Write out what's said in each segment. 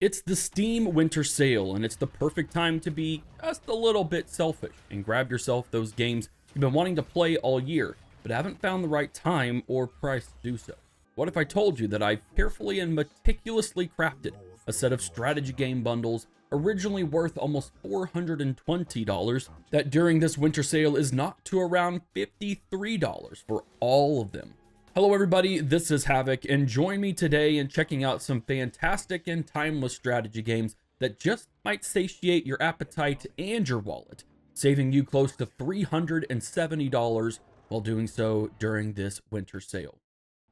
It's the Steam winter sale, and it's the perfect time to be just a little bit selfish and grab yourself those games you've been wanting to play all year, but haven't found the right time or price to do so. What if I told you that I've carefully and meticulously crafted a set of strategy game bundles originally worth almost $420 that during this winter sale is knocked to around $53 for all of them? Hello everybody, this is Havoc, and join me today in checking out some fantastic and timeless strategy games that just might satiate your appetite and your wallet, saving you close to $370 while doing so during this winter sale.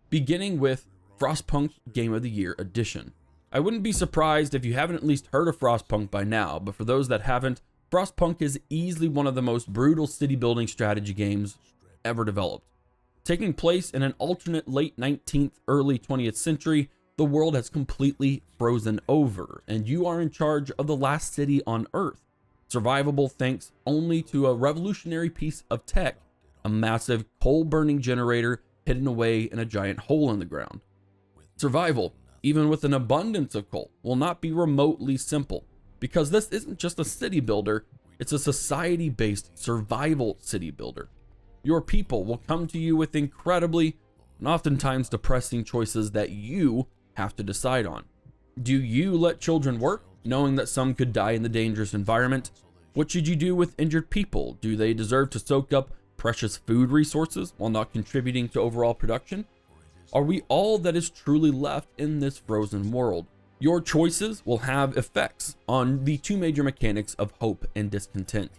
Beginning with FROSTPUNK Game of the Year Edition. I wouldn't be surprised if you haven't at least heard of FROSTPUNK by now, but for those that haven't, FROSTPUNK is easily one of the most brutal city building strategy games ever developed. Taking place in an alternate late 19th, early 20th century, the world has completely frozen over, and you are in charge of the last city on Earth, survivable thanks only to a revolutionary piece of tech, a massive coal-burning generator hidden away in a giant hole in the ground. Survival, even with an abundance of coal, will not be remotely simple, because this isn't just a city builder, it's a society-based survival city builder. Your people will come to you with incredibly and oftentimes depressing choices that you have to decide on. Do you let children work, knowing that some could die in the dangerous environment? What should you do with injured people? Do they deserve to soak up precious food resources while not contributing to overall production? Are we all that is truly left in this frozen world? Your choices will have effects on the two major mechanics of hope and discontent.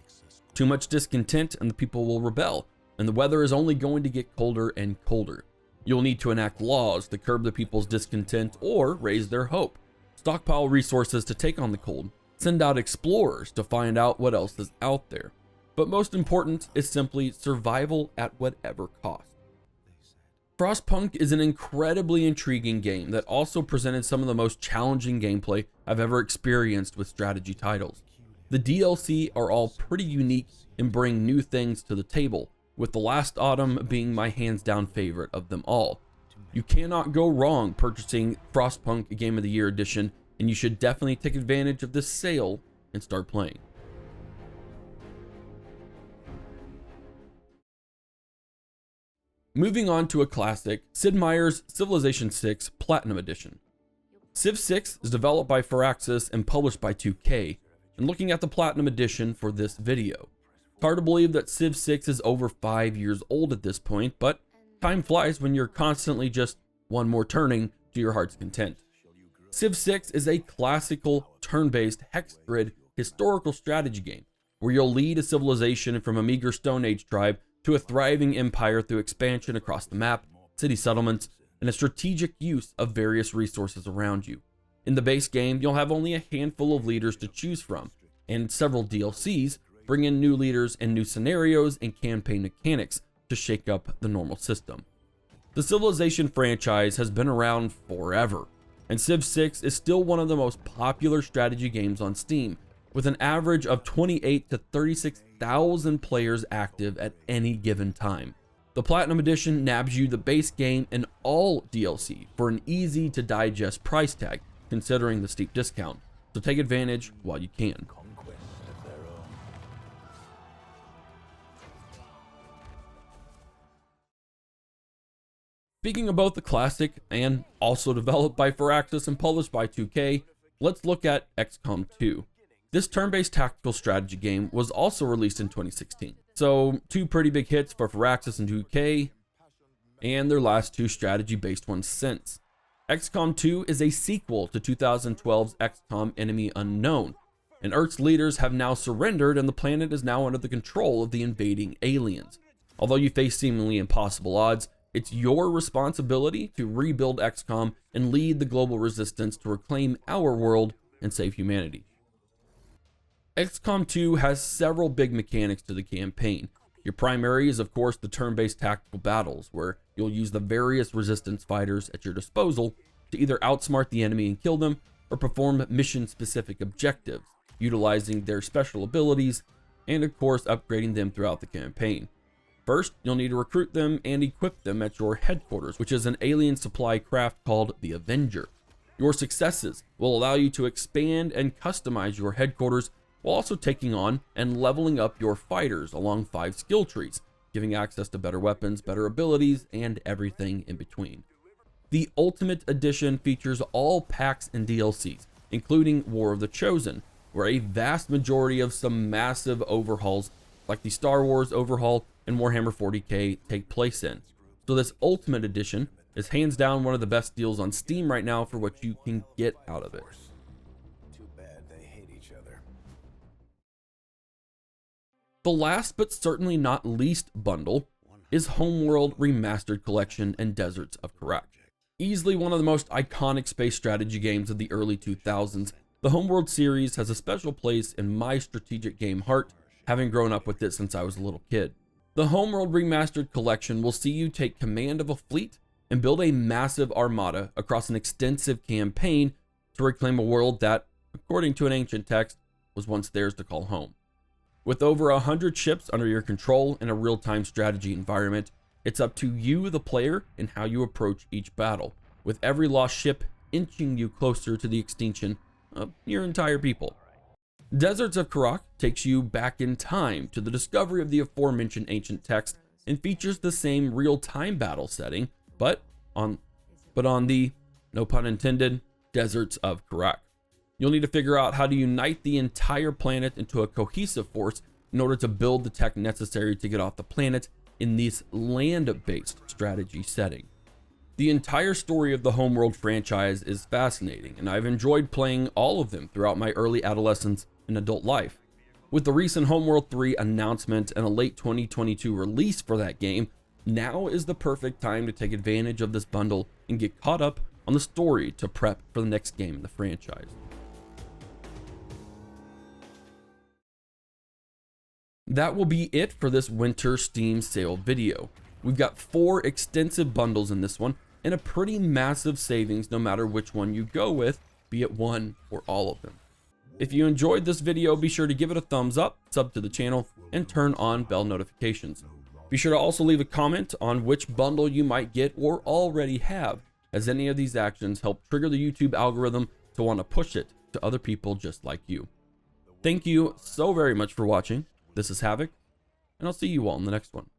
Too much discontent and the people will rebel, and the weather is only going to get colder and colder. You'll need to enact laws to curb the people's discontent or raise their hope. Stockpile resources to take on the cold. Send out explorers to find out what else is out there. But most important is simply survival at whatever cost. FROSTPUNK is an incredibly intriguing game that also presented some of the most challenging gameplay I've ever experienced with strategy titles. The DLC are all pretty unique and bring new things to the table, with the last autumn being my hands down favorite of them all. You cannot go wrong purchasing FROSTPUNK Game of the Year Edition, and you should definitely take advantage of this sale and start playing. Moving on to a classic, Sid Meier's Civilization VI Platinum Edition. Civ 6 is developed by Firaxis and published by 2K, and looking at the Platinum Edition for this video. Hard to believe that Civ 6 is over 5 years old at this point, but time flies when you're constantly just one more turning to your heart's content. Civ 6 is a classical turn-based hex grid historical strategy game where you'll lead a civilization from a meager Stone Age tribe to a thriving empire through expansion across the map, city settlements, and a strategic use of various resources around you. In the base game, you'll have only a handful of leaders to choose from, and several DLCs bring in new leaders and new scenarios and campaign mechanics to shake up the normal system. The Civilization franchise has been around forever, and Civ 6 is still one of the most popular strategy games on Steam, with an average of 28 to 36,000 players active at any given time. The Platinum Edition nabs you the base game and all DLC for an easy to digest price tag, considering the steep discount, so take advantage while you can. Speaking of both the classic and also developed by Firaxis and published by 2K, let's look at XCOM 2. This turn-based tactical strategy game was also released in 2016. So two pretty big hits for Firaxis and 2K, and their last two strategy-based ones since. XCOM 2 is a sequel to 2012's XCOM Enemy Unknown, and Earth's leaders have now surrendered and the planet is now under the control of the invading aliens. Although you face seemingly impossible odds, it's your responsibility to rebuild XCOM and lead the global resistance to reclaim our world and save humanity. XCOM 2 has several big mechanics to the campaign. Your primary is of course the turn-based tactical battles, where you'll use the various resistance fighters at your disposal to either outsmart the enemy and kill them, or perform mission-specific objectives, utilizing their special abilities, and of course upgrading them throughout the campaign. First, you'll need to recruit them and equip them at your headquarters, which is an alien supply craft called the Avenger. Your successes will allow you to expand and customize your headquarters while also taking on and leveling up your fighters along 5 skill trees, giving access to better weapons, better abilities, and everything in between. The Ultimate Edition features all packs and DLCs, including War of the Chosen, where a vast majority of some massive overhauls like the Star Wars overhaul and Warhammer 40k take place in. So this Ultimate Edition is hands down one of the best deals on Steam right now for what you can get out of it. Too bad they hate each other. The last but certainly not least bundle is HOMEWORLD Remastered Collection and Deserts of KHARAK. Easily one of the most iconic space strategy games of the early 2000s, the HOMEWORLD series has a special place in my strategic game heart, having grown up with it since I was a little kid. The HOMEWORLD Remastered Collection will see you take command of a fleet and build a massive armada across an extensive campaign to reclaim a world that, according to an ancient text, was once theirs to call home. With over 100 ships under your control in a real-time strategy environment, it's up to you, the player, and how you approach each battle, with every lost ship inching you closer to the extinction of your entire people. Deserts of KHARAK takes you back in time to the discovery of the aforementioned ancient text and features the same real-time battle setting, but on the, no pun intended, deserts of KHARAK. You'll need to figure out how to unite the entire planet into a cohesive force in order to build the tech necessary to get off the planet in this land-based strategy setting. The entire story of the HOMEWORLD franchise is fascinating, and I've enjoyed playing all of them throughout my early adolescence and adult life. With the recent HOMEWORLD 3 announcement and a late 2022 release for that game, now is the perfect time to take advantage of this bundle and get caught up on the story to prep for the next game in the franchise. That will be it for this winter Steam sale video. We've got 4 extensive bundles in this one and a pretty massive savings no matter which one you go with, be it one or all of them. If you enjoyed this video, be sure to give it a thumbs up, sub to the channel, and turn on bell notifications. Be sure to also leave a comment on which bundle you might get or already have, as any of these actions help trigger the YouTube algorithm to want to push it to other people just like you. Thank you so very much for watching. This is Havoc, and I'll see you all in the next one.